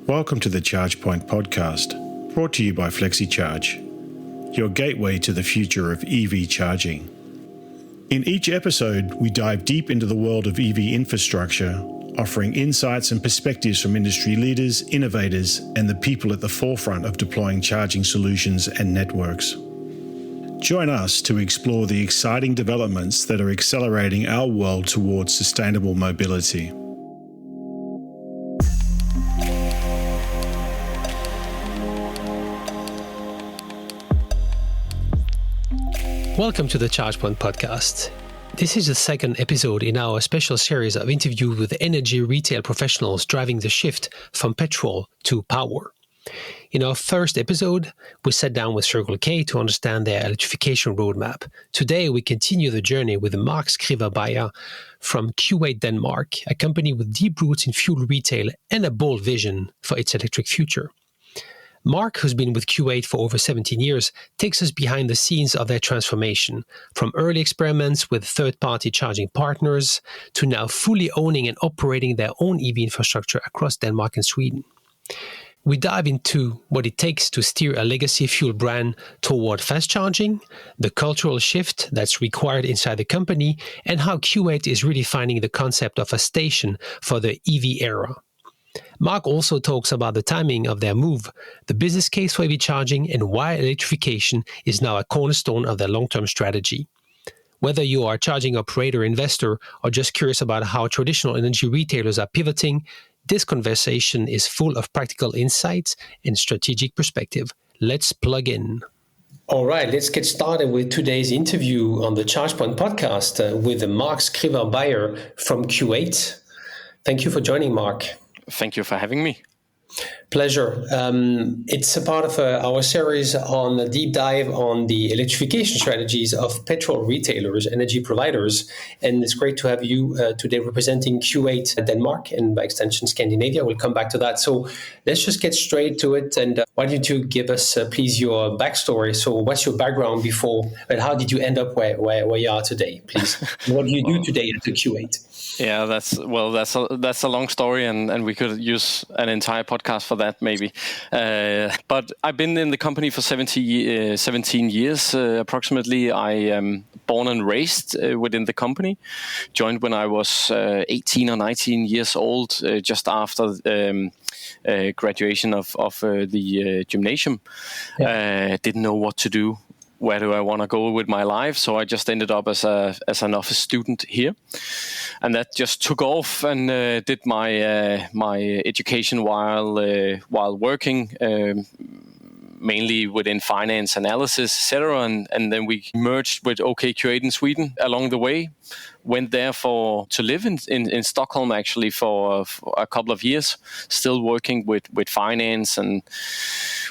Welcome to the ChargePoint podcast, brought to you by FlexiCharge, your gateway to the future of EV charging. In each episode, we dive deep into the world of EV infrastructure, offering insights and perspectives from industry leaders, innovators, and the people at the forefront of deploying charging solutions and networks. Join us to explore the exciting developments that are accelerating our world towards sustainable mobility. Welcome to the ChargePoint podcast. This is the second episode in our special series of interviews with energy retail professionals driving the shift from petrol to power. In our first episode, we sat down with Circle K to understand their electrification roadmap. Today, we continue the journey with Marc Skriver-Bayer from Q8 Denmark, a company with deep roots in fuel retail and a bold vision for its electric future. Marc, who's been with Q8 for over 17 years, takes us behind the scenes of their transformation, from early experiments with third-party charging partners to now fully owning and operating their own EV infrastructure across Denmark and Sweden. We dive into what it takes to steer a legacy fuel brand toward fast charging, the cultural shift that's required inside the company, and how Q8 is redefining the concept of a station for the EV era. Marc also talks about the timing of their move, the business case for EV charging, and why electrification is now a cornerstone of their long-term strategy. Whether you are a charging operator, investor, or just curious about how traditional energy retailers are pivoting, this conversation is full of practical insights and strategic perspective. Let's plug in. All right, let's get started with today's interview on the ChargePoint podcast with Marc Skriver-Bayer from Q8. Thank you for joining, Marc. Thank you for having me. Pleasure. It's a part of our series on a deep dive on the electrification strategies of petrol retailers, energy providers. And it's great to have you today representing Q8 Denmark and by extension Scandinavia. We'll come back to that. So let's just get straight to it. And why don't you give us, please, your backstory? So what's your background before and how did you end up where you are today, please? What do you do today at the Q8? Yeah, that's a long story, and we could use an entire podcast for that, maybe. But I've been in the company for 17 years, approximately. I am born and raised within the company. Joined when I was 18 or 19 years old, just after graduation of the gymnasium. Yeah. Didn't know what to do. Where do I want to go with my life? So I just ended up as an office student here, and that just took off. And did my education while working, mainly within finance analysis, etc. And then we merged with Q8 in Sweden along the way. Went there to live in Stockholm actually for a couple of years, still working with finance, and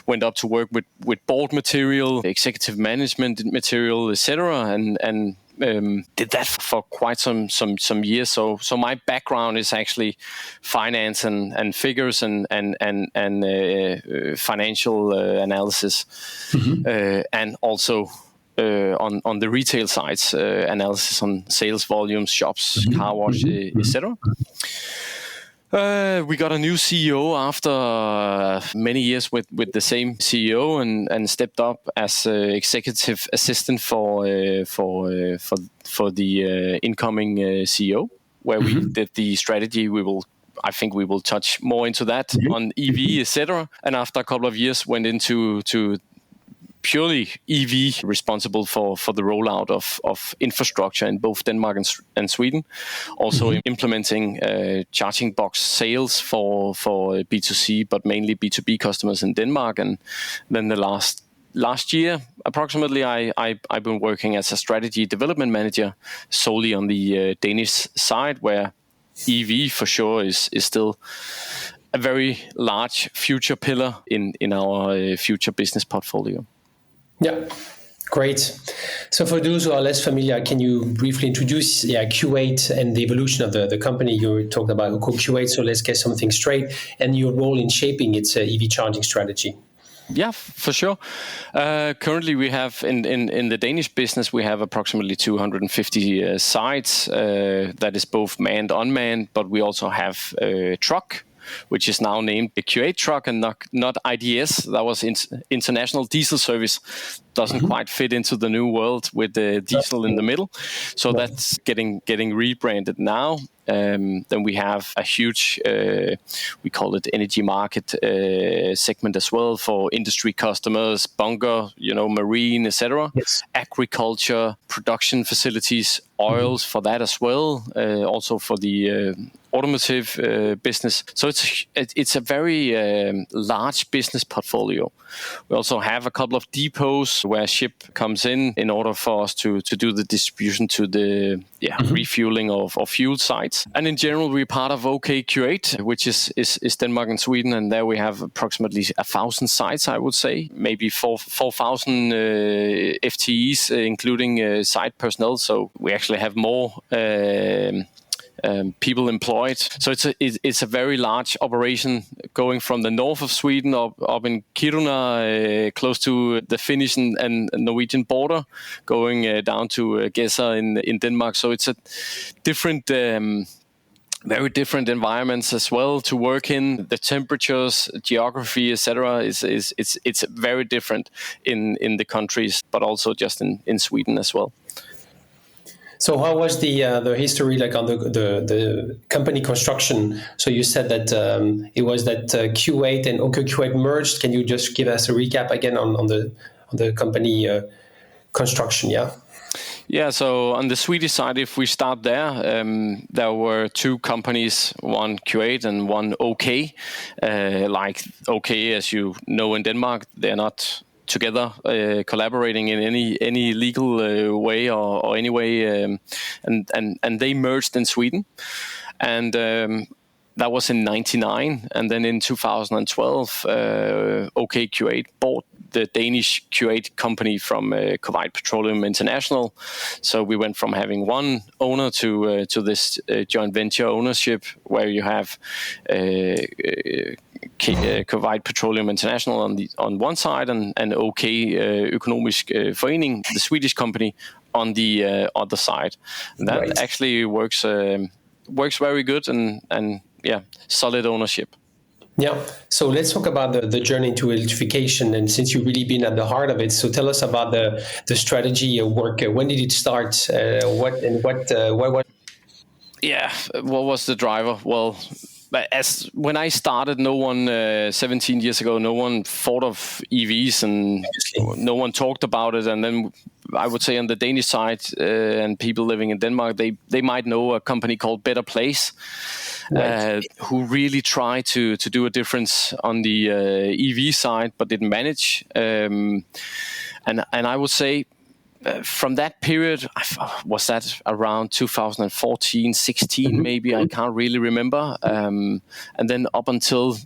went up to work with board material, executive management material, etc. And did that for quite some years. So my background is actually finance and figures and financial analysis, and also on the retail sides, analysis on sales volumes, shops, car wash, etc. We got a new CEO after many years with the same CEO, and stepped up as executive assistant for the incoming CEO, where we did the strategy. I think we will touch more into that on EV, etc. And after a couple of years, went into purely EV, responsible for the rollout of infrastructure in both Denmark and Sweden. Also implementing charging box sales for B2C, but mainly B2B customers in Denmark. And then the last year, approximately, I've been working as a strategy development manager solely on the Danish side, where EV for sure is still a very large future pillar in our future business portfolio. Yeah, great. So for those who are less familiar, can you briefly introduce Q8 and the evolution of the company? You talked about Q8, so let's get something straight, and your role in shaping its EV charging strategy. Yeah, for sure. Currently, we have in the Danish business, we have approximately 250 sites. That is both manned, unmanned, but we also have truck which is now named the Q8 truck and not IDS. That was International Diesel Service. Doesn't quite fit into the new world with the diesel in the middle. So that's getting rebranded now. Then we have a huge, we call it energy market segment as well for industry customers, bunker, marine, etc. Yes. Agriculture, production facilities, oils for that as well. Also for the automotive business. So it's a very large business portfolio. We also have a couple of depots where ship comes in order for us to do the distribution to the refueling of fuel sites. And in general, we're part of OK Q8, which is Denmark and Sweden, and there we have approximately 1,000 sites, I would say, maybe 4,000 FTEs, including site personnel. So we actually have more people employed. So it's a very large operation going from the north of Sweden up in Kiruna, close to the Finnish and Norwegian border, going down to Gedser in Denmark. So it's a different, very different environments as well to work in. The temperatures, geography, etc. It's very different in the countries, but also just in Sweden as well. So how was the history like on the company construction? So you said that it was that Q8 and OK Q8 merged. Can you just give us a recap again on the company construction? Yeah. Yeah, so on the Swedish side, if we start there, there were two companies, one Q8 and one OK. Like OK, as you know in Denmark, they're not together collaborating in any legal way or any way, and they merged in Sweden, and that was in 1999, and then in 2012 OK Q8 bought the Danish Q8 company from Kuwait Petroleum International. So we went from having one owner to this joint venture ownership, where you have Kuwait Petroleum International on one side and OK Økonomisk Forening, the Swedish company, on the other side. And that actually works very good and solid ownership. Yeah. So let's talk about the journey to electrification, and since you've really been at the heart of it, so tell us about the strategy work. When did it start? What was? Yeah, what was the driver? Well, when I started, no one 17 years ago, no one thought of EVs, and no one talked about it. And then I would say on the Danish side, and people living in Denmark, they might know a company called Better Place, who really tried to do a difference on the EV side, but didn't manage. And I would say, from that period, was that around 2014, 16 maybe, I can't really remember. And then up until,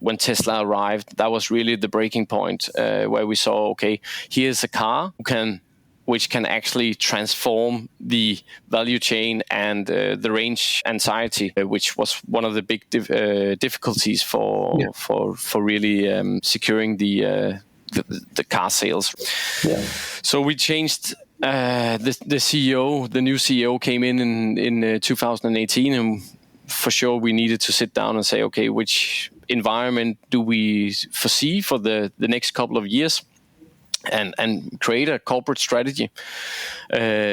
when Tesla arrived, that was really the breaking point, where we saw, okay, here's a car which can actually transform the value chain and the range anxiety, which was one of the big difficulties for really securing the car sales. Yeah. So we changed the CEO. The new CEO came in 2018, and for sure we needed to sit down and say, okay, which environment do we foresee for the next couple of years, and create a corporate strategy.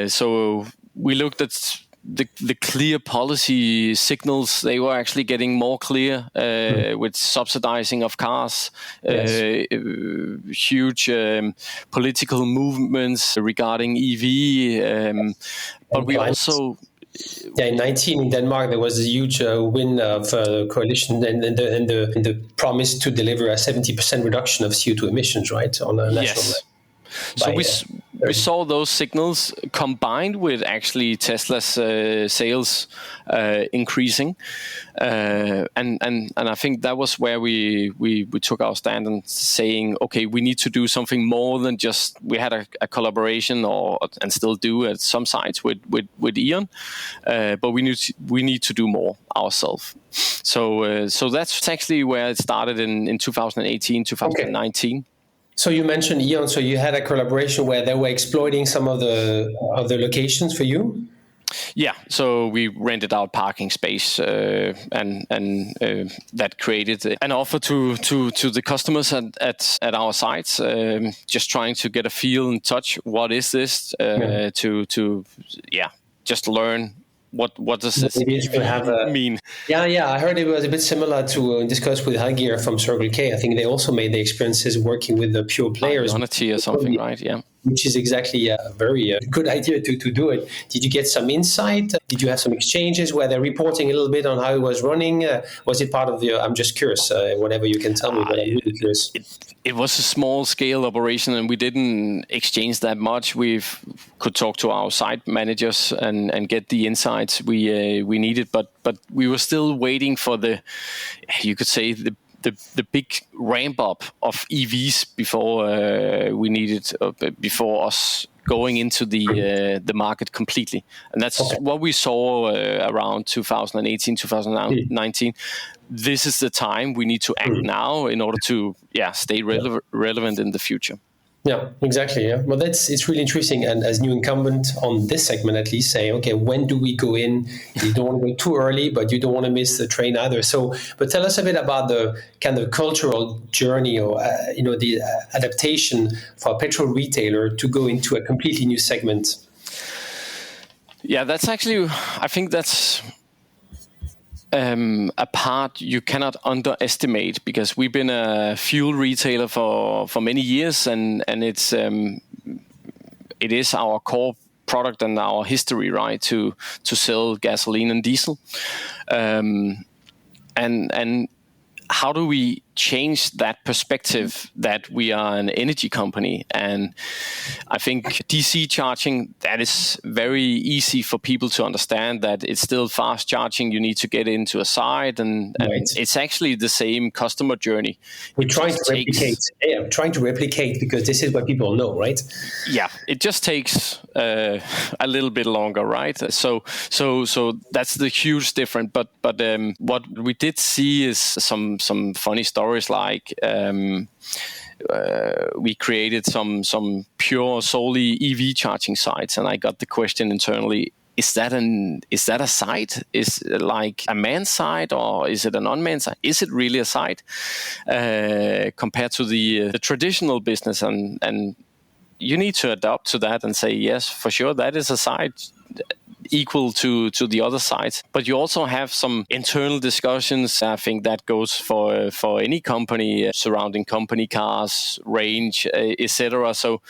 So we looked at the clear policy signals. They were actually getting more clear with subsidizing of cars, huge political movements regarding EV, but we also... Yeah, in 19 in Denmark, there was a huge win of coalition and the promise to deliver a 70% reduction of CO2 emissions, right, on a national level. So we saw those signals combined with actually Tesla's sales increasing, and I think that was where we took our stand and saying, okay, we need to do something more than just, we had a collaboration and still do at some sites with E.ON, but we need to do more ourselves. So that's actually where it started in 2018, 2019. Okay. So you mentioned E.ON, so you had a collaboration where they were exploiting some of the locations for you? Yeah, so we rented out parking space, and that created an offer to the customers at our sites, just trying to get a feel and touch what is this, to just learn what does this mean. Yeah. I heard it was a bit similar to discuss with Hagir from Circle K. I think they also made the experiences working with the pure players. Unity or something, right? Yeah. Which is exactly a very good idea to do it. Did you get some insight? Did you have some exchanges? Were they reporting a little bit on how it was running? Was it part of the... I'm just curious, whatever you can tell me, but I'm really curious. It was a small-scale operation, and we didn't exchange that much. We could talk to our site managers and get the insights we needed, but we were still waiting for the big ramp up of EVs before us going into the market completely, and that's what we saw around 2018, 2019. This is the time we need to act now in order to stay relevant in the future. Yeah, exactly. Yeah, well, it's really interesting. And as new incumbent on this segment, at least, say, okay, when do we go in? You don't want to go too early, but you don't want to miss the train either. So, but tell us a bit about the kind of cultural journey, or the adaptation for a petrol retailer to go into a completely new segment. Yeah, that's actually, I think that's a part you cannot underestimate, because we've been a fuel retailer for many years, and it is our core product and our history, right, to sell gasoline and diesel, and how do we change that perspective that we are an energy company? And I think DC charging, that is very easy for people to understand, that it's still fast charging. You need to get into a site, and it's actually the same customer journey. We're trying to replicate. Yeah, I'm trying to replicate, because this is what people know, right? Yeah, it just takes a little bit longer, right? So that's the huge difference. But what we did see is some funny stories, like we created some pure solely EV charging sites, and I got the question internally: is that a site? Is it like a manned site, or is it an unmanned site? Is it really a site compared to the traditional business? And you need to adapt to that and say, yes, for sure, that is a site equal to the other sites. But you also have some internal discussions. I think that goes for any company, surrounding company cars, range, etc. So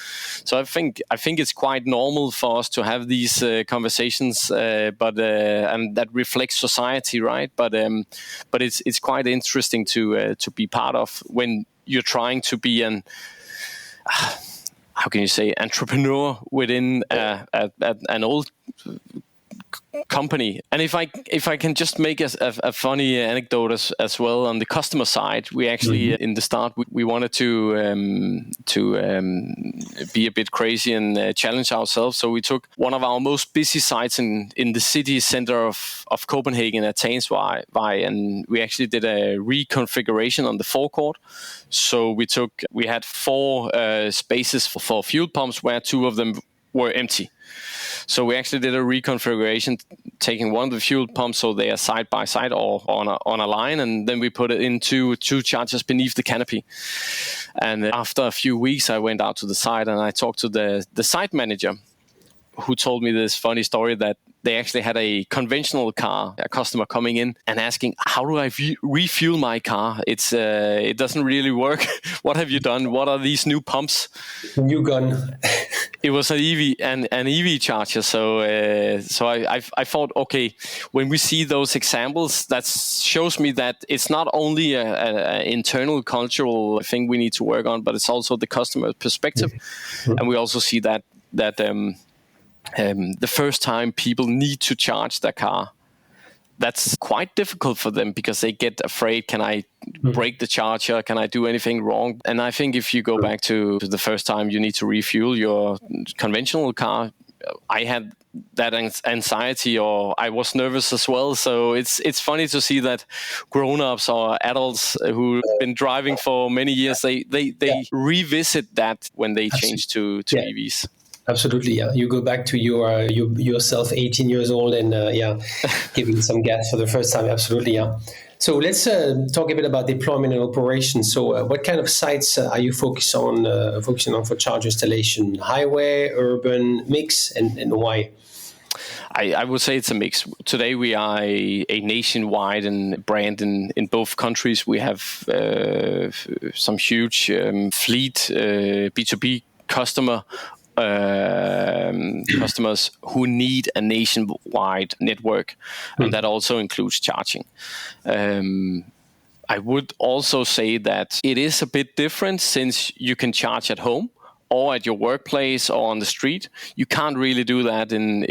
I think it's quite normal for us to have these conversations, but and that reflects society, right? But it's quite interesting to be part of when you're trying to be an how can you say, entrepreneur within an old company. And if I can just make a funny anecdote as well on the customer side, we actually in the start we wanted to be a bit crazy and challenge ourselves. So we took one of our most busy sites in the city center of Copenhagen at Tagensvej, and we actually did a reconfiguration on the forecourt. So we had 4 spaces for fuel pumps, where 2 of them were empty. So we actually did a reconfiguration, taking one of the fuel pumps so they are side by side or on a line, and then we put it into 2 chargers beneath the canopy. And after a few weeks, I went out to the site and I talked to the site manager, who told me this funny story that they actually had a conventional car, a customer coming in and asking, how do I refuel my car? It doesn't really work. What have you done? What are these new pumps? New gun. It was an EV charger. So I thought, okay, when we see those examples, that shows me that it's not only an internal cultural thing we need to work on, but it's also the customer perspective. And we also see that the first time people need to charge their car, that's quite difficult for them, because they get afraid, can I break the charger? Can I do anything wrong? And I think if you go back to the first time you need to refuel your conventional car, I had that anxiety, or I was nervous as well. So it's funny to see that grown-ups or adults who've been driving for many years, they revisit that when they change to EVs. Absolutely, yeah. You go back to yourself, 18 years old, and giving some gas for the first time. Absolutely, yeah. So let's talk a bit about deployment and operation. So, what kind of sites are you focusing on for charge installation? Highway, urban, mix, and why? I would say it's a mix. Today we are a nationwide and brand in both countries. We have some huge fleet B2B customers who need a nationwide network, and that also includes charging. I would also say that it is a bit different since you can charge at home or at your workplace or on the street. You can't really do that in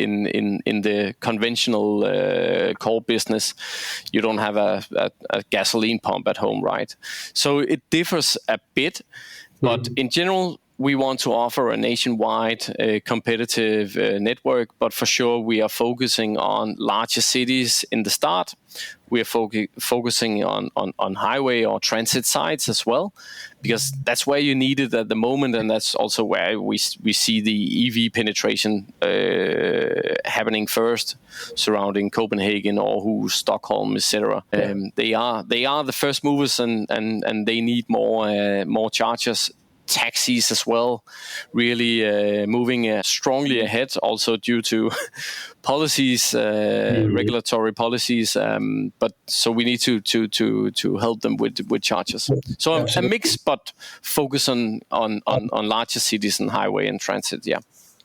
the conventional core business. You don't have a gasoline pump at home, right? So it differs a bit, but in general, we want to offer a nationwide competitive network, but for sure we are focusing on larger cities in the start. We are focusing on highway or transit sites as well, because that's where you need it at the moment, and that's also where we see the EV penetration happening first, surrounding Copenhagen, Aarhus, Stockholm, etc. They are the first movers, and they need more chargers. Taxis as well, really moving strongly ahead, also due to policies, regulatory policies. But so we need to help them with chargers. So a mix, but focus on larger cities and highway and transit. Yeah.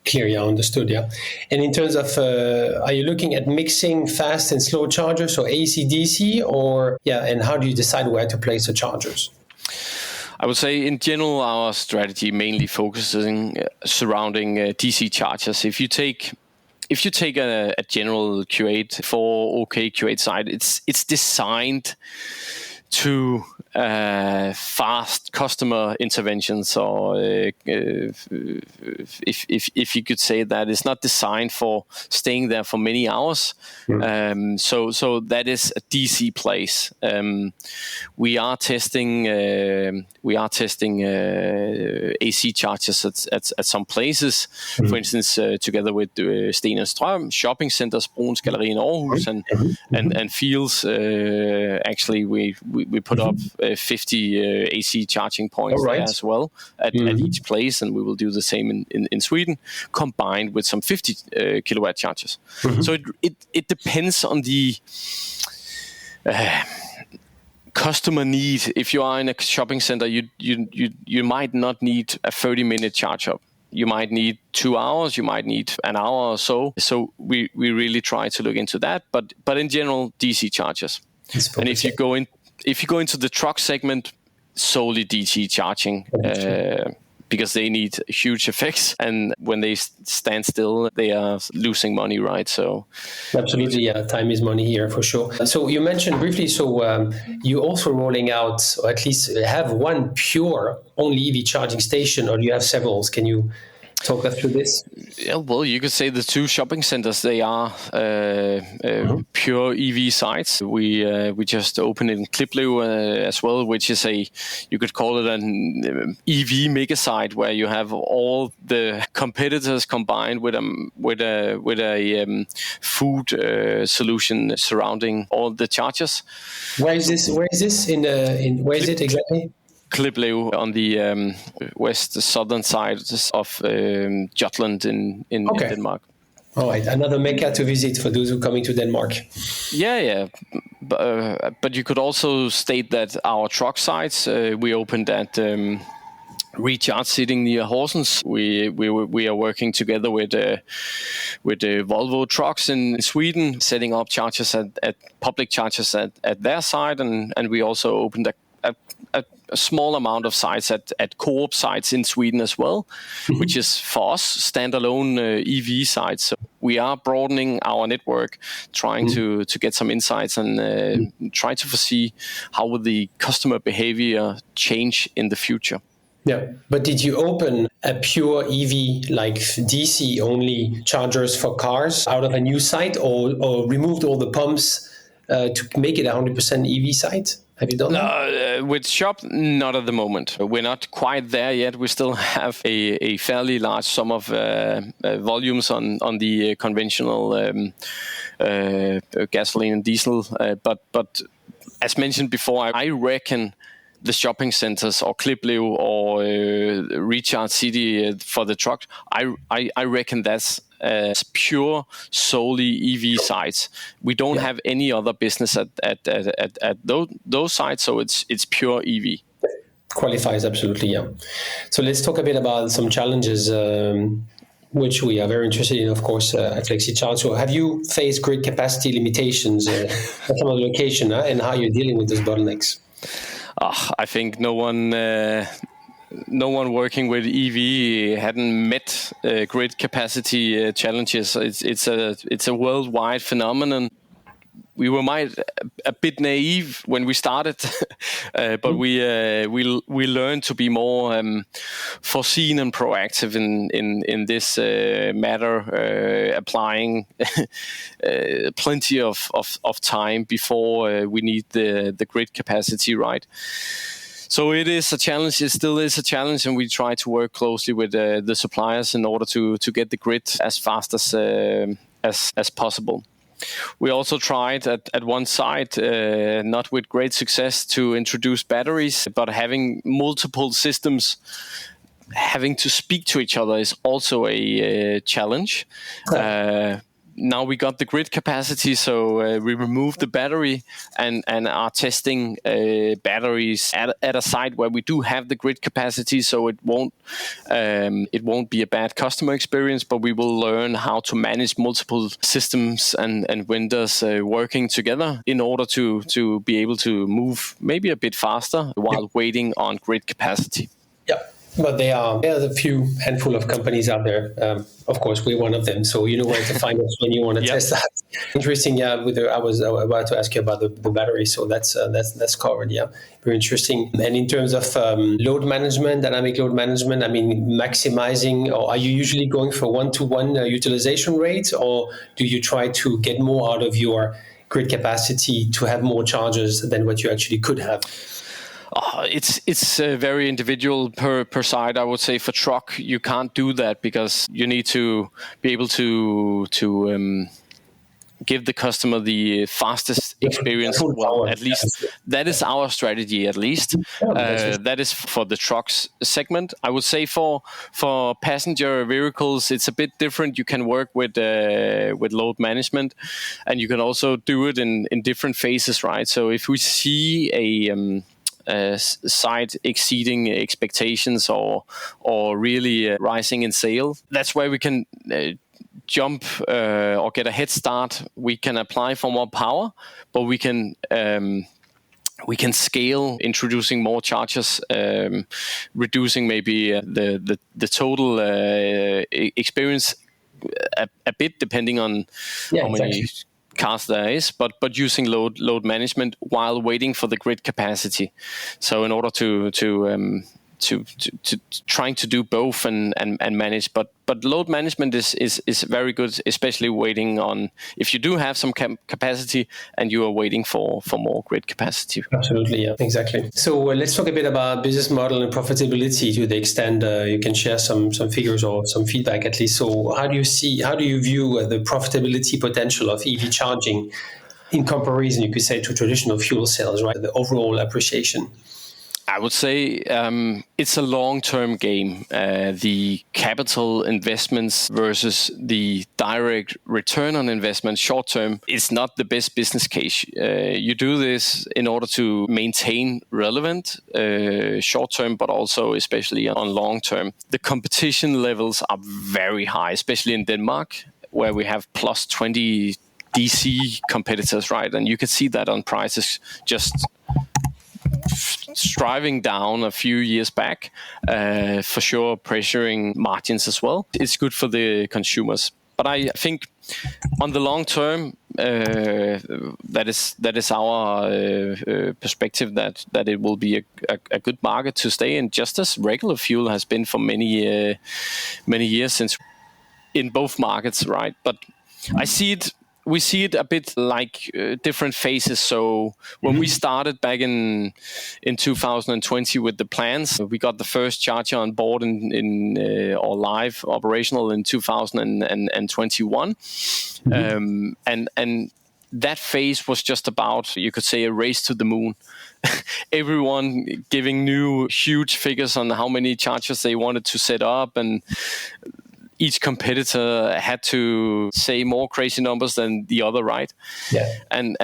Clear, yeah, understood, yeah. And in terms of, are you looking at mixing fast and slow chargers, so AC, DC, and how do you decide where to place the chargers? I would say in general, our strategy mainly focusing surrounding DC chargers. If you take a general Q8 for OK Q8 site, it's designed to fast customer interventions, or if you could say that, it's not designed for staying there for many hours. So that is a DC place. We are testing AC chargers at some places. For instance, together with Sten & Strøm shopping centers, Bruns Galleri in Aarhus, and Fields. Actually, we put up 50 AC charging points there as well at each place, and we will do the same in Sweden, combined with some 50 kilowatt chargers. So it depends on the customer need. If you are in a shopping center, you might not need a 30-minute charge up. You might need 2 hours, you might need an hour or so. So we really try to look into that. But in general, DC chargers. And if you go into the truck segment, solely DC charging, because they need huge effects, and when they stand still, they are losing money, right? So absolutely, yeah, time is money here for sure. So you mentioned briefly, you also rolling out, or at least have one pure only EV charging station, or do you have several? Can you talk us through this? Yeah, well, you could say the two shopping centers, they are pure EV sites. We just opened in Kliplev as well, which is you could call it an EV mega site, where you have all the competitors combined with a food solution surrounding all the chargers. Where is this? Where is it exactly? Kliplev on the southern side of Jutland in Denmark. All right, another mecca to visit for those who are coming to Denmark. Yeah. But you could also state that our truck sites, we opened at Recharge sitting near Horsens. We are working together with Volvo trucks in Sweden, setting up chargers at public chargers at their side, and we also opened a small amount of sites at co-op sites in Sweden as well, which is for us standalone EV sites. So we are broadening our network, trying to get some insights and try to foresee how will the customer behavior change in the future. Yeah, but did you open a pure EV, like DC only chargers for cars out of a new site, or removed all the pumps to make it a 100% EV site? Have you done that? With shop, not at the moment. We're not quite there yet. We still have a fairly large sum of volumes on the conventional gasoline and diesel. But as mentioned before, I reckon the shopping centers or Kliplev or Recharge City for the truck, I reckon that's pure solely EV sites. We don't have any other business at those sites, so it's pure EV. Qualifies, absolutely, yeah. So let's talk a bit about some challenges which we are very interested in, of course, at FlexiCharge. So have you faced grid capacity limitations at some of the location, and how you're dealing with those bottlenecks? I think no one working with EV hadn't met grid capacity challenges. It's a worldwide phenomenon. We were a bit naive when we started, but we learned to be more foreseen and proactive in this matter, applying plenty of time before we need the grid capacity, right? So it is a challenge. It still is a challenge, and we try to work closely with the suppliers in order to get the grid as fast as possible. We also tried at one site, not with great success, to introduce batteries, but having multiple systems having to speak to each other is also a challenge. Now we got the grid capacity, so we removed the battery and are testing batteries at a site where we do have the grid capacity, so it won't be a bad customer experience, but we will learn how to manage multiple systems and vendors working together in order to be able to move maybe a bit faster while waiting on grid capacity. Yeah. But there's a few handful of companies out there. Of course, we're one of them. So you know where to find us when you want to test that. Interesting. Yeah, I was about to ask you about the battery. So that's covered. Yeah, very interesting. And in terms of load management, dynamic load management, I mean, maximizing, or are you usually going for 1-to-1 utilization rates, or do you try to get more out of your grid capacity to have more chargers than what you actually could have? It's very individual per side. I would say for truck, you can't do that because you need to be able to give the customer the fastest experience. Well, at least that is our strategy. At least that is for the trucks segment. I would say for passenger vehicles, it's a bit different. You can work with load management, and you can also do it in different phases, right? So if we see a site exceeding expectations or really rising in sales, that's where we can jump or get a head start. We can apply for more power, but we can scale, introducing more chargers, reducing maybe the total experience a bit, depending on how many cars there is, but using load management while waiting for the grid capacity. So in order to trying to do both and manage, but load management is very good, especially waiting on if you do have some capacity and you are waiting for more grid capacity. Absolutely, yeah, exactly. So let's talk a bit about business model and profitability to the extent you can share some figures or some feedback at least. So how do you view the profitability potential of EV charging in comparison, you could say, to traditional fuel cells, right? The overall appreciation. I would say it's a long-term game. The capital investments versus the direct return on investment short-term is not the best business case. You do this in order to maintain relevant short-term, but also especially on long-term. The competition levels are very high, especially in Denmark, where we have plus 20 DC competitors, right? And you can see that on prices just striving down a few years back, for sure pressuring margins as well. It's good for the consumers. But I think on the long term, that is our perspective that it will be a good market to stay in, just as regular fuel has been for many years since in both markets, right? But I see it we see it a bit like different phases. So when we started back in 2020 with the plans, we got the first charger on board or live operational in 2021, and that phase was just about, you could say, a race to the moon. Everyone giving new huge figures on how many chargers they wanted to set up, and each competitor had to say more crazy numbers than the other, right? Yeah. And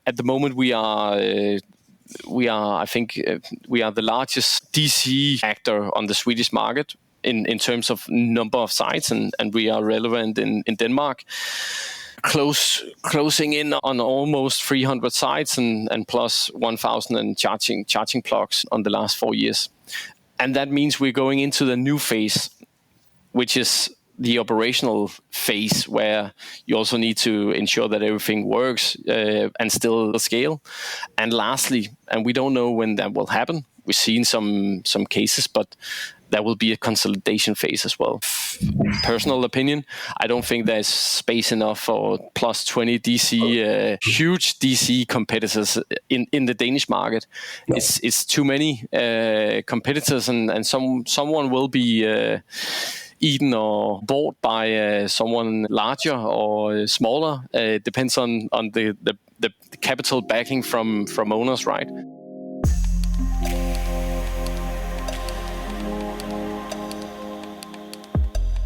at the moment we are I think we are the largest DC actor on the Swedish market in terms of number of sites, and we are relevant in Denmark. Closing in on almost 300 sites and plus 1,000 charging plugs on the last 4 years. And that means we're going into the new phase, which is the operational phase, where you also need to ensure that everything works and still scale. And lastly, and we don't know when that will happen, we've seen some cases, but there will be a consolidation phase as well. Personal opinion, I don't think there's space enough for plus 20 DC, huge DC competitors in the Danish market. No. It's too many competitors, and someone will be eaten or bought by someone larger or smaller. Depends on the capital backing from owners, right?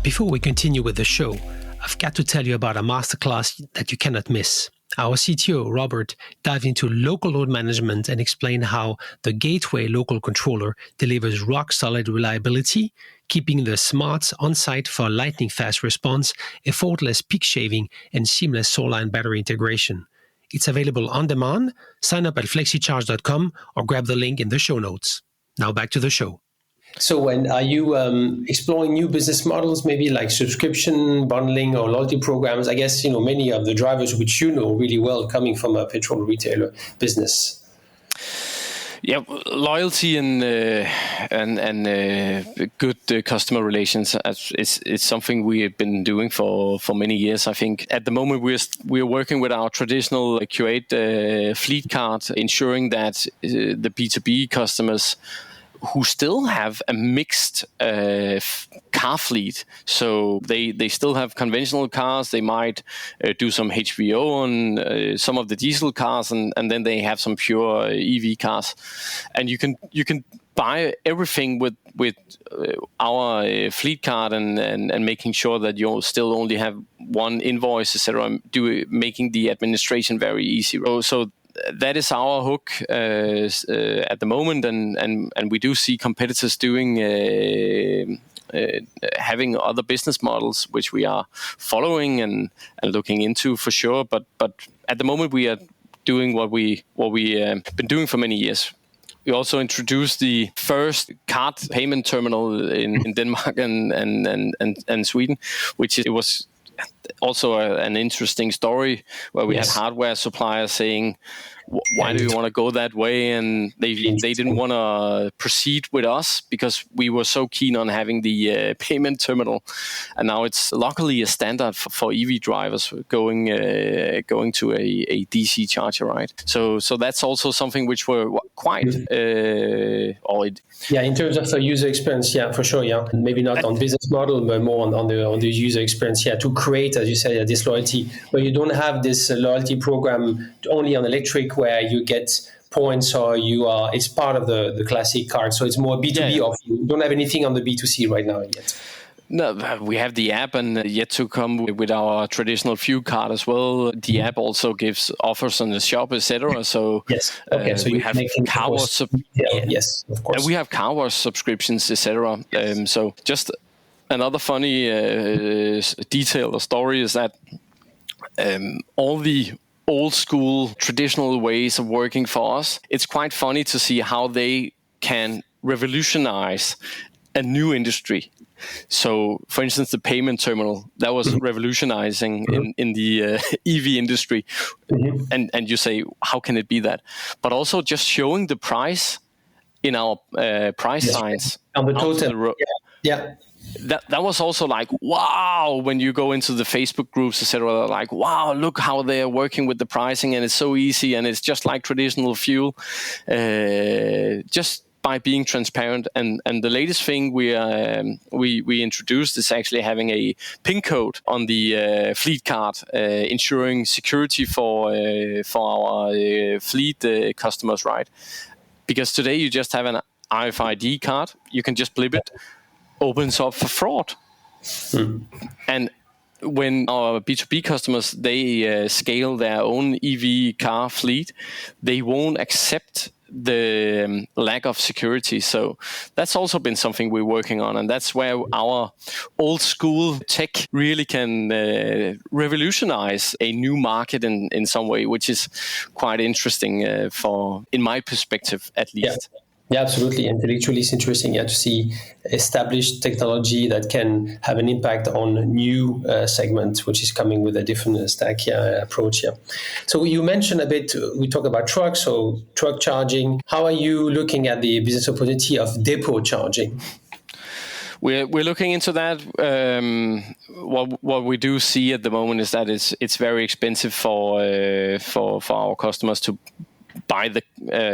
Before we continue with the show, I've got to tell you about a masterclass that you cannot miss. Our CTO, Robert, dived into local load management and explained how the Gateway local controller delivers rock-solid reliability, keeping the smarts on-site for lightning-fast response, effortless peak shaving, and seamless solar and battery integration. It's available on demand. Sign up at flexicharge.com or grab the link in the show notes. Now back to the show. So when are you exploring new business models, maybe like subscription, bundling, or loyalty programs? I guess, many of the drivers, which really well, coming from a petrol retailer business. Yeah, loyalty and good customer relations is something we have been doing for many years. I think at the moment we're working with our traditional Q8 fleet card, ensuring that the B2B customers who still have a mixed car fleet. So they still have conventional cars. They might do some HVO on some of the diesel cars, and then they have some pure EV cars. And you can buy everything with our fleet card and making sure that you still only have one invoice, etc. Making the administration very easy. So that is our hook at the moment, and we do see competitors doing having other business models, which we are following and looking into for sure. But at the moment, we are doing what we been doing for many years. We also introduced the first card payment terminal in Denmark and Sweden, it was also an interesting story where we had hardware suppliers saying, why do you want to go that way? And they didn't want to proceed with us because we were so keen on having the payment terminal. And now it's luckily a standard for EV drivers going to a DC charger, right? So that's also something which we're quite... in terms of user experience, for sure, Maybe not on business model, but more on the user experience, to create, as you said, this loyalty, where you don't have this loyalty program only on electric, where you get points or it's part of the classic card. So it's more B2B offer. You don't have anything on the B2C right now yet. No, we have the app, and yet to come with our traditional fuel card as well. The app also gives offers on the shop, etc. So yes, okay. So we have car wash. Yes, of course. And we have car wash subscriptions, etc. So just another funny detail or story is that all the old school traditional ways of working for us, it's quite funny to see how they can revolutionize a new industry. So, for instance, the payment terminal, that was revolutionizing in the EV industry. And you say, how can it be that? But also just showing the price in our price signs. On the total. that was also like, wow, when you go into the Facebook groups, etc., like, wow, look how they're working with the pricing, and it's so easy, and it's just like traditional fuel, just by being transparent. And the latest thing we introduced is actually having a PIN code on the fleet card, ensuring security for our fleet customers, right? Because today you just have an RFID card, you can just blip it, opens up for fraud. And when our B2B customers, they scale their own EV car fleet, they won't accept the lack of security. So that's also been something we're working on, and that's where our old school tech really can revolutionize a new market in some way, which is quite interesting in my perspective, at least. Yeah, absolutely. Intellectually, it's interesting to see established technology that can have an impact on new segments, which is coming with a different stack approach. Yeah. So you mentioned a bit, we talk about trucks, so truck charging. How are you looking at the business opportunity of depot charging? We're looking into that. What we do see at the moment is that it's very expensive for our customers to buy the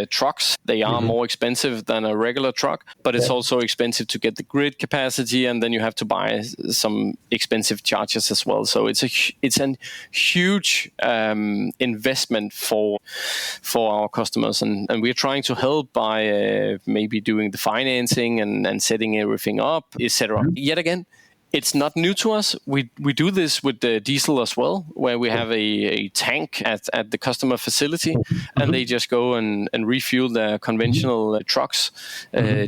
trucks. They are more expensive than a regular truck, but it's also expensive to get the grid capacity, and then you have to buy some expensive chargers as well. So it's a huge investment for our customers, and we're trying to help by maybe doing the financing and setting everything up, etc. Yet again, it's not new to us. We do this with the diesel as well, where we have a tank at the customer facility, and they just go and refuel their conventional trucks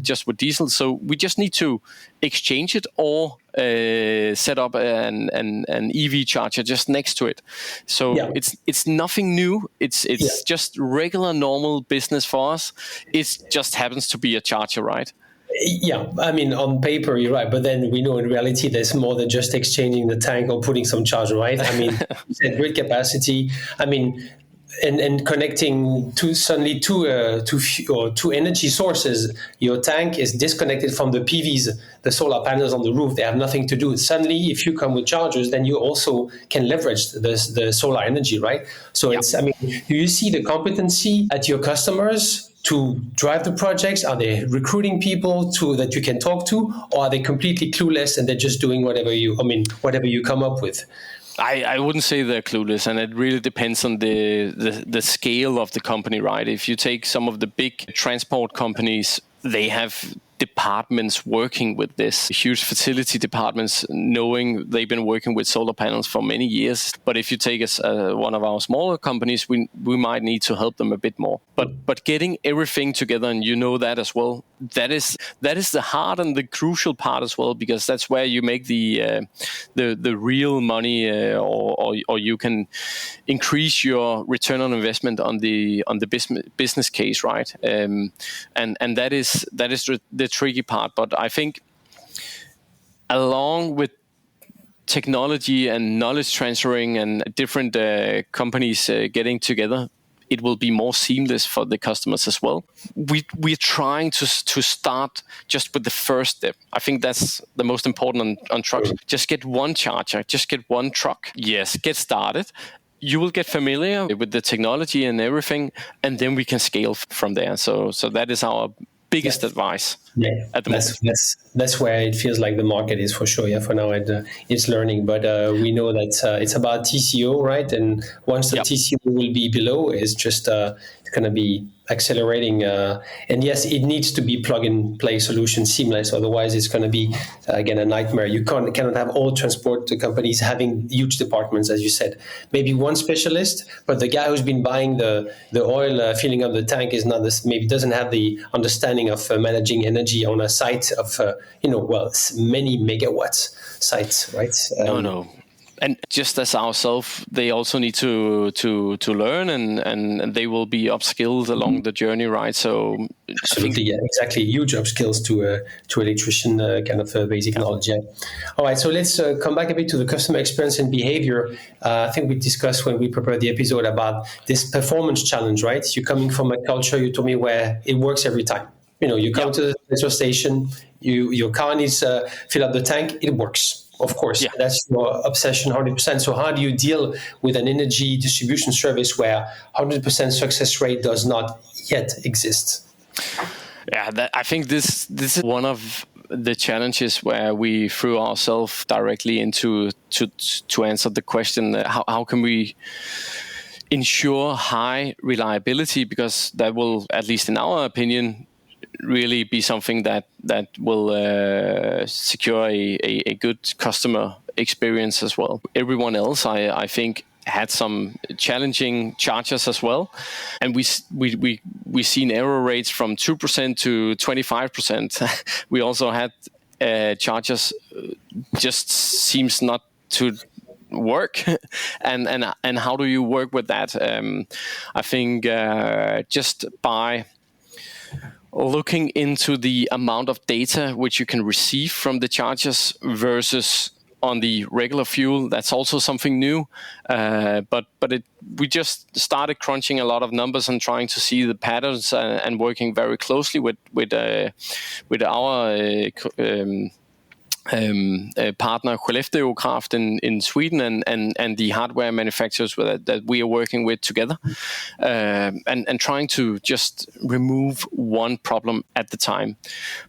just with diesel. So we just need to exchange it or set up an EV charger just next to it. So it's nothing new. It's just regular normal business for us. It just happens to be a charger, right? Yeah, I mean, on paper, you're right. But then we know in reality, there's more than just exchanging the tank or putting some charger, right? I mean, you said grid capacity. I mean, and connecting two energy sources. Your tank is disconnected from the PVs, the solar panels on the roof. They have nothing to do. Suddenly, if you come with chargers, then you also can leverage the solar energy, right? So I mean, do you see the competency at your customers to drive the projects? Are they recruiting people that you can talk to, or are they completely clueless and they're just doing whatever you come up with? I wouldn't say they're clueless, and it really depends on the scale of the company, right? If you take some of the big transport companies, they have departments working with this, huge facility departments, knowing they've been working with solar panels for many years. But if you take us one of our smaller companies, we might need to help them a bit more. But getting everything together, and you know that as well, that is the hard and the crucial part as well, because that's where you make the real money, or you can increase your return on investment on the business case, right? And that is the tricky part. But I think along with technology and knowledge transferring and different companies getting together, it will be more seamless for the customers as well. We're trying to start just with the first step. I think that's the most important on trucks. Just get one charger, just get one truck. Yes, get started. You will get familiar with the technology and everything, and then we can scale from there. So that is our biggest advice at the moment. That's where it feels like the market is for sure. Yeah, for now it's learning, but we know that it's about TCO, right? And once the TCO will be below, it's just it's going to be accelerating. And yes, it needs to be plug-and-play solution, seamless. Otherwise, it's going to be again a nightmare. You cannot have all transport companies having huge departments, as you said. Maybe one specialist, but the guy who's been buying the oil, filling up the tank, is not maybe doesn't have the understanding of managing energy on a site of many megawatts sites, right? No. And just as ourselves, they also need to learn, and they will be upskilled along the journey, right? So absolutely, exactly. Huge upskills to electrician kind of basic knowledge. Yeah. All right, so let's come back a bit to the customer experience and behavior. I think we discussed when we prepared the episode about this performance challenge, right? You're coming from a culture, you told me, where it works every time. You come to the petrol station, your car needs to fill up the tank, it works. Of course, that's your obsession 100%. So how do you deal with an energy distribution service where 100% success rate does not yet exist? Yeah, I think this is one of the challenges where we threw ourselves directly into to answer the question, how can we ensure high reliability, because that will, at least in our opinion, really be something that will secure a good customer experience as well. Everyone else, I think, had some challenging chargers as well, and we seen error rates from 2% to 25%. We also had chargers just seems not to work, and how do you work with that? I think just by looking into the amount of data which you can receive from the chargers versus on the regular fuel, that's also something new. We just started crunching a lot of numbers and trying to see the patterns and working very closely with our partner Q8’s in Sweden and the hardware manufacturers that we are working with together, and trying to just remove one problem at the time.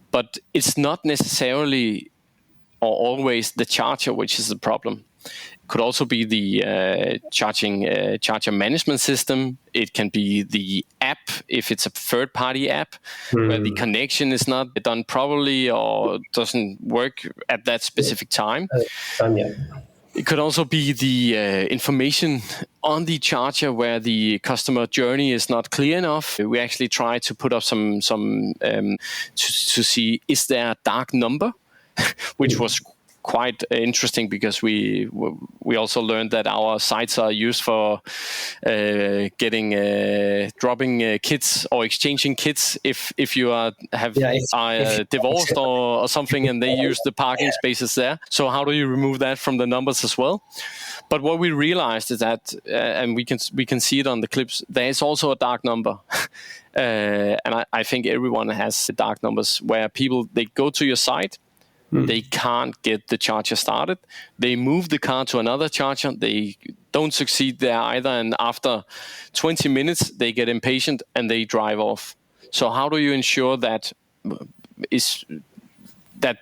But it's not necessarily or always the charger which is the problem. It could also be the charger management system. It can be the app, if it's a third-party app, where the connection is not done properly or doesn't work at that specific time. It could also be the information on the charger where the customer journey is not clear enough. We actually try to put up some to see, is there a dark number, which was quite interesting, because we also learned that our sites are used for dropping kits or exchanging kits if you are divorced or something, and they use the parking spaces there. So how do you remove that from the numbers as well? But what we realized is that, and we can see it on the clips, there is also a dark number. And I think everyone has dark numbers where people, they go to your site, they can't get the charger started. They move the car to another charger. They don't succeed there either. And after 20 minutes, they get impatient and they drive off. So how do you ensure that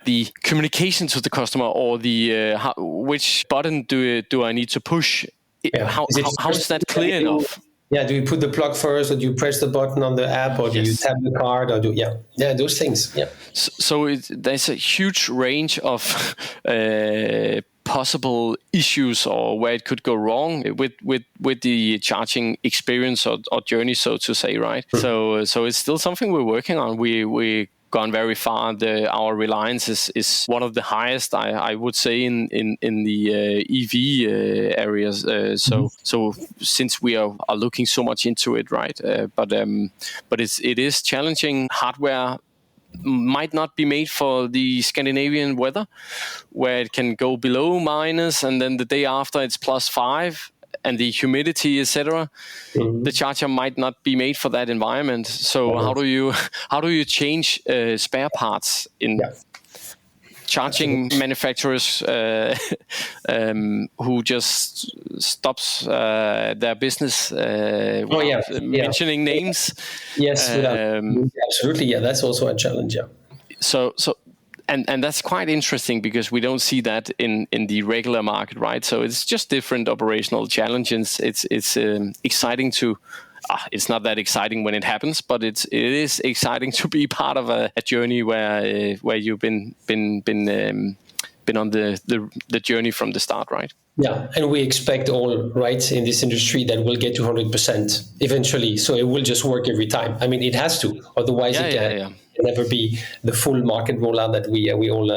the communication to the customer, or the which button do I need to push? How is that clear enough? Yeah, do you put the plug first, or do you press the button on the app, or do you tap the card, or those things? Yeah. So there's a huge range of possible issues, or where it could go wrong with the charging experience or journey, so to say, right? So it's still something we're working on. We gone very far. Our reliance is one of the highest, I would say, in the EV areas. So since we are looking so much into it, right? But it is challenging. Hardware might not be made for the Scandinavian weather, where it can go below minus, and then the day after it's +5. And the humidity, etc. The charger might not be made for that environment. So how do you change spare parts in charging manufacturers who just stops their business without mentioning names? Yes, absolutely. Yeah, that's also a challenge. Yeah. So. And that's quite interesting, because we don't see that in the regular market, right? So it's just different operational challenges. It's exciting to. It's not that exciting when it happens, but it is exciting to be part of a journey where you've been on the journey from the start, right? Yeah, and we expect all, right, in this industry that we'll get to 100% eventually. So it will just work every time. I mean, it has to. Otherwise, it can never be the full market rollout that we all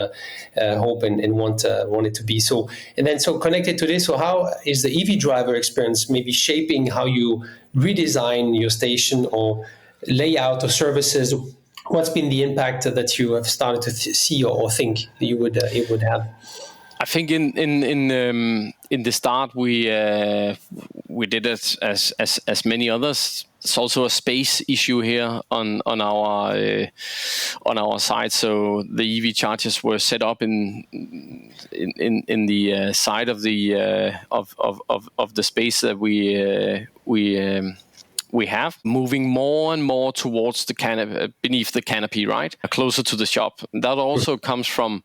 hope and want it to be. So connected to this, so how is the EV driver experience maybe shaping how you redesign your station or layout of services? What's been the impact that you have started to see or think you would it would have? I think in the start we we did it as many others. It's also a space issue here on our side. So the EV chargers were set up in the side of the of the space that we have, moving more and more towards the beneath the canopy, right, closer to the shop. That also comes from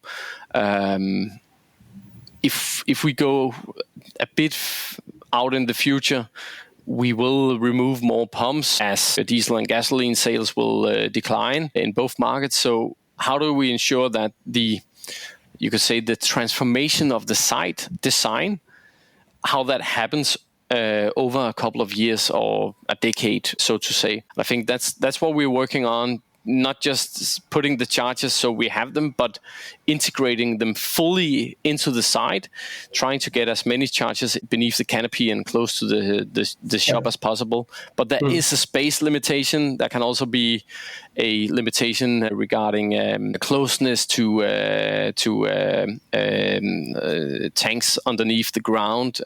if we go a bit out in the future, we will remove more pumps as diesel and gasoline sales will decline in both markets. So how do we ensure that you could say the transformation of the site design, how that happens over a couple of years or a decade, so to say? I think that's what we're working on. Not just putting the chargers so we have them, but integrating them fully into the site, trying to get as many chargers beneath the canopy and close to the shop as possible. But there is a space limitation. There can also be a limitation regarding closeness to tanks underneath the ground,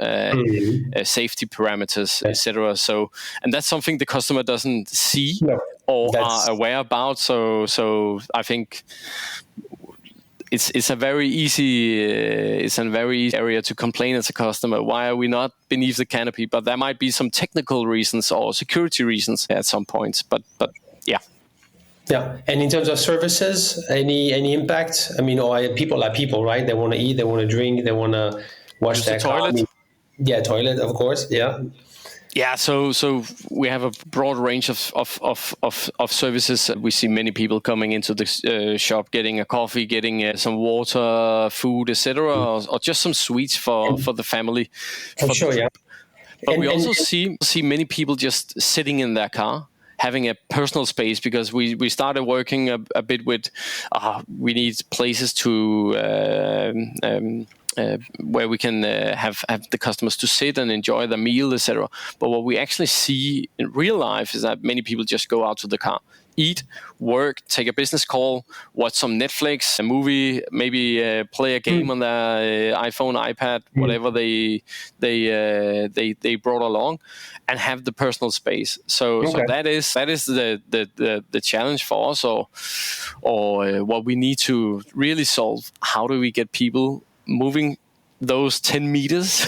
safety parameters, etc. So, and that's something the customer doesn't see or are aware about. So I think it's a very easy area to complain as a customer. Why are we not beneath the canopy? But there might be some technical reasons or security reasons at some points. But yeah. Yeah, and in terms of services, any impact? I mean, people are people, right? They want to eat, they want to drink, they want to wash their car. Toilet. Toilet, of course. Yeah. Yeah, so we have a broad range of services. We see many people coming into the shop, getting a coffee, getting some water, food, etc., or just some sweets for the family. Yeah. But we also see many people just sitting in their car, having a personal space, because we started working a bit with we need places to where we can have the customers to sit and enjoy the meal, etc. But what we actually see in real life is that many people just go out to the car, eat, work, take a business call, watch some Netflix, a movie, maybe play a game on their iPhone, iPad, whatever they brought along, and have the personal space. So that is the challenge for us, or what we need to really solve. How do we get people moving those 10 meters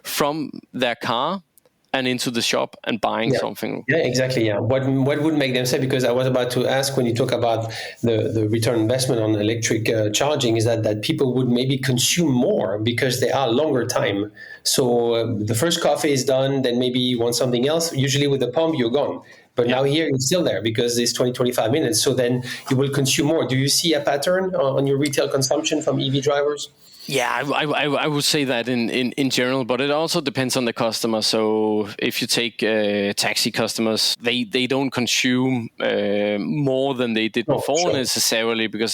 from their car and into the shop and buying something? Yeah, exactly. Yeah. What would make them say? Because I was about to ask, when you talk about the return investment on electric charging, is that people would maybe consume more because they are longer time. So the first coffee is done, then maybe you want something else. Usually with the pump, you're gone. But now here you're still there because it's 20-25 minutes. So then you will consume more. Do you see a pattern on your retail consumption from EV drivers? Yeah, I would say that in general, but it also depends on the customer. So if you take taxi customers, they don't consume more than they did before necessarily, because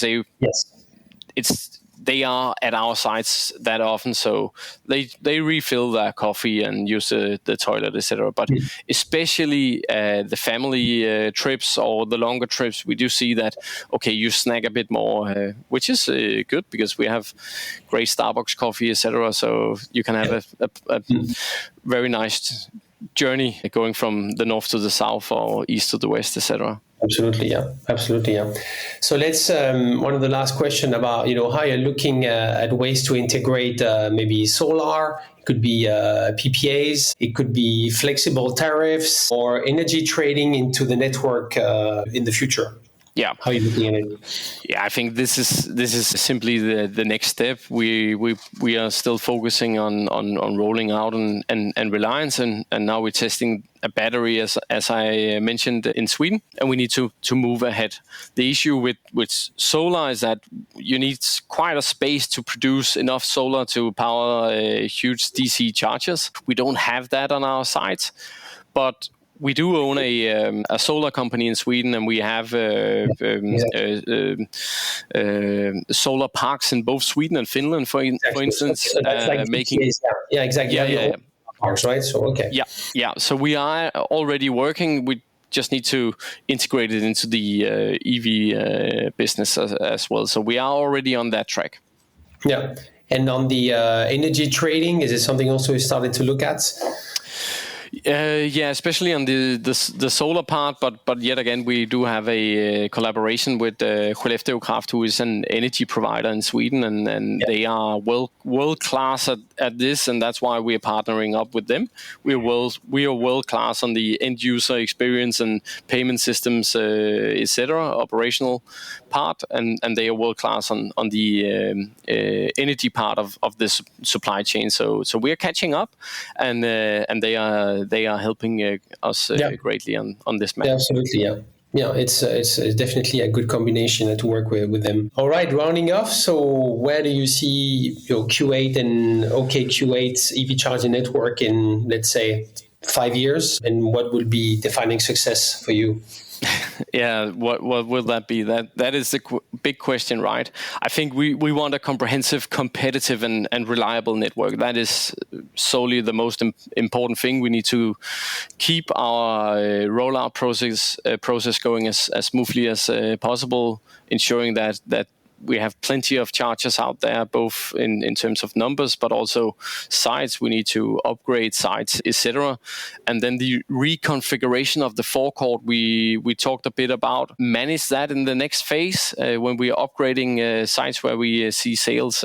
they are at our sites that often, so they refill their coffee and use the toilet, etc. But especially the family trips or the longer trips, we do see that you snack a bit more, which is good, because we have great Starbucks coffee, etc. So you can have a very nice journey going from the north to the south or east to the west, etc. Absolutely, yeah. So let's one of the last question about how you're looking at ways to integrate maybe solar. It could be PPAs. It could be flexible tariffs or energy trading into the network in the future. Yeah. How are you looking at it? Yeah, I think this is simply the next step. We are still focusing on rolling out and Reliance, and now we're testing a battery as I mentioned in Sweden, and we need to move ahead. The issue with solar is that you need quite a space to produce enough solar to power huge DC chargers. We don't have that on our sites, but we do own a solar company in Sweden, and we have solar parks in both Sweden and Finland, for instance. So that's like making exactly. Yeah. Parks, right? So Yeah. So we are already working. We just need to integrate it into the EV business as well. So we are already on that track. Yeah. And on the energy trading, is it something also you started to look at? Yeah, especially on the solar part, but yet again, we do have a collaboration with Q8’s, who is an energy provider in Sweden, and they are world class at this, and that's why we are partnering up with them. We are world class on the end user experience and payment systems, etc., operational part, and they are world class on the energy part of the supply chain. So we are catching up, and they are helping us greatly on this matter. Yeah, absolutely, yeah. Yeah, it's definitely a good combination to work with them. All right, rounding off. So, where do you see your Q8 and Q8's EV charging network in, let's say, 5 years, and what will be defining success for you? Yeah, what will that be? That is the big question, right? I think we want a comprehensive, competitive, and reliable network. That is solely the most important thing. We need to keep our rollout process going as smoothly as possible, ensuring that we have plenty of chargers out there, both in terms of numbers, but also sites. We need to upgrade sites, etc. And then the reconfiguration of the forecourt, we talked a bit about. Manage that in the next phase when we are upgrading sites where we see sales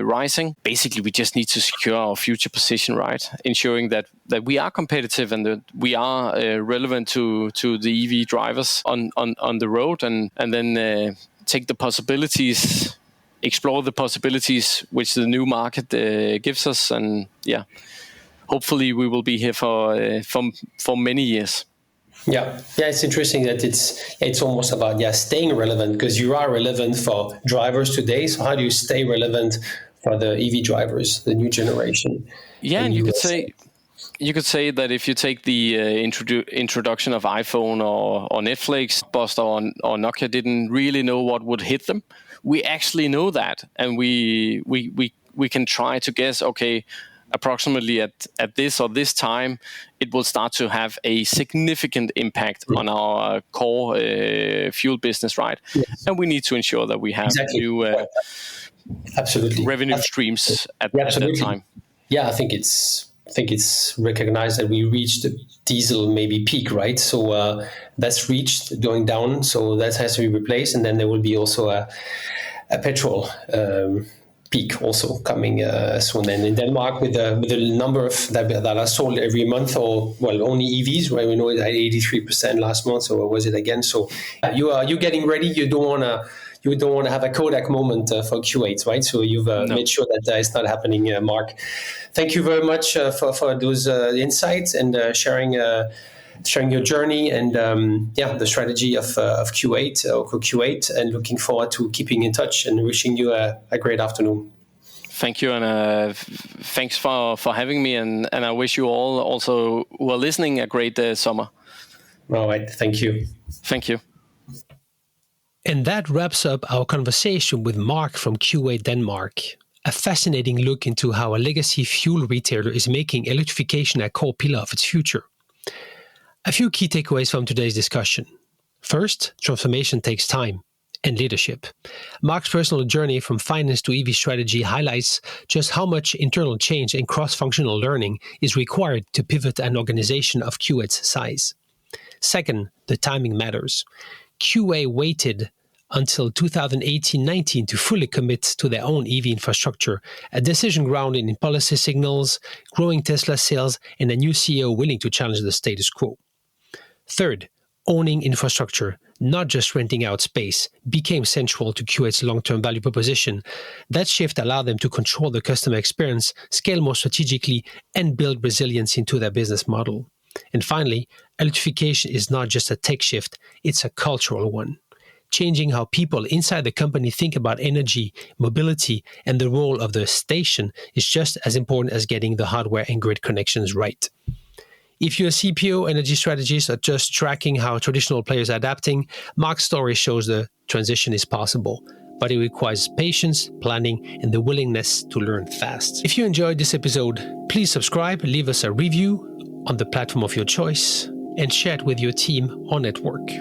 rising. Basically, we just need to secure our future position, right? Ensuring that we are competitive and that we are relevant to the EV drivers on the road, and then take the possibilities, explore the possibilities which the new market gives us, and hopefully we will be here for many years. Yeah, it's interesting that it's almost about staying relevant, because you are relevant for drivers today. So how do you stay relevant for the EV drivers, the new generation? Yeah, and you could say that if you take the introduction of iPhone or Netflix, Buster or Nokia didn't really know what would hit them. We actually know that, and we can try to guess. Okay, approximately at this or this time, it will start to have a significant impact on our core fuel business, right? Yes. And we need to ensure that we have new revenue streams at that time. Yeah, I think it's recognized that we reached the diesel maybe peak, right? So that's reached, going down. So that has to be replaced, and then there will be also a petrol peak also coming soon. And in Denmark, with the number of that are sold every month, only EVs, right? We know it at 83% last month, or was it again? So you're getting ready. You don't want to have a Kodak moment for Q8, right? So you've made sure that it's not happening, Marc. Thank you very much for those insights and sharing your journey and the strategy of Q8 or Q8, and looking forward to keeping in touch and wishing you a great afternoon. Thank you, and thanks for having me, and I wish you all also who are listening a great summer. All right, thank you. Thank you. And that wraps up our conversation with Marc from Q8 Denmark. A fascinating look into how a legacy fuel retailer is making electrification a core pillar of its future. A few key takeaways from today's discussion. First, transformation takes time and leadership. Marc's personal journey from finance to EV strategy highlights just how much internal change and cross-functional learning is required to pivot an organization of Q8's size. Second, the timing matters. QA waited until 2018-19 to fully commit to their own EV infrastructure, a decision grounded in policy signals, growing Tesla sales, and a new CEO willing to challenge the status quo. Third, owning infrastructure, not just renting out space, became central to Q8's long-term value proposition. That shift allowed them to control the customer experience, scale more strategically, and build resilience into their business model. And finally, electrification is not just a tech shift, it's a cultural one. Changing how people inside the company think about energy, mobility, and the role of the station is just as important as getting the hardware and grid connections right. If you're a CPO, energy strategist, or just tracking how traditional players are adapting, Marc's story shows the transition is possible, but it requires patience, planning, and the willingness to learn fast. If you enjoyed this episode, please subscribe, leave us a review on the platform of your choice, and share it with your team or network.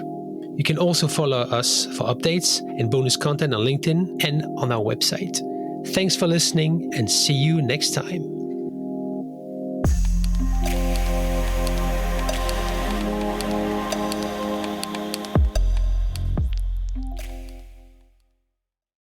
You can also follow us for updates and bonus content on LinkedIn and on our website. Thanks for listening, and see you next time.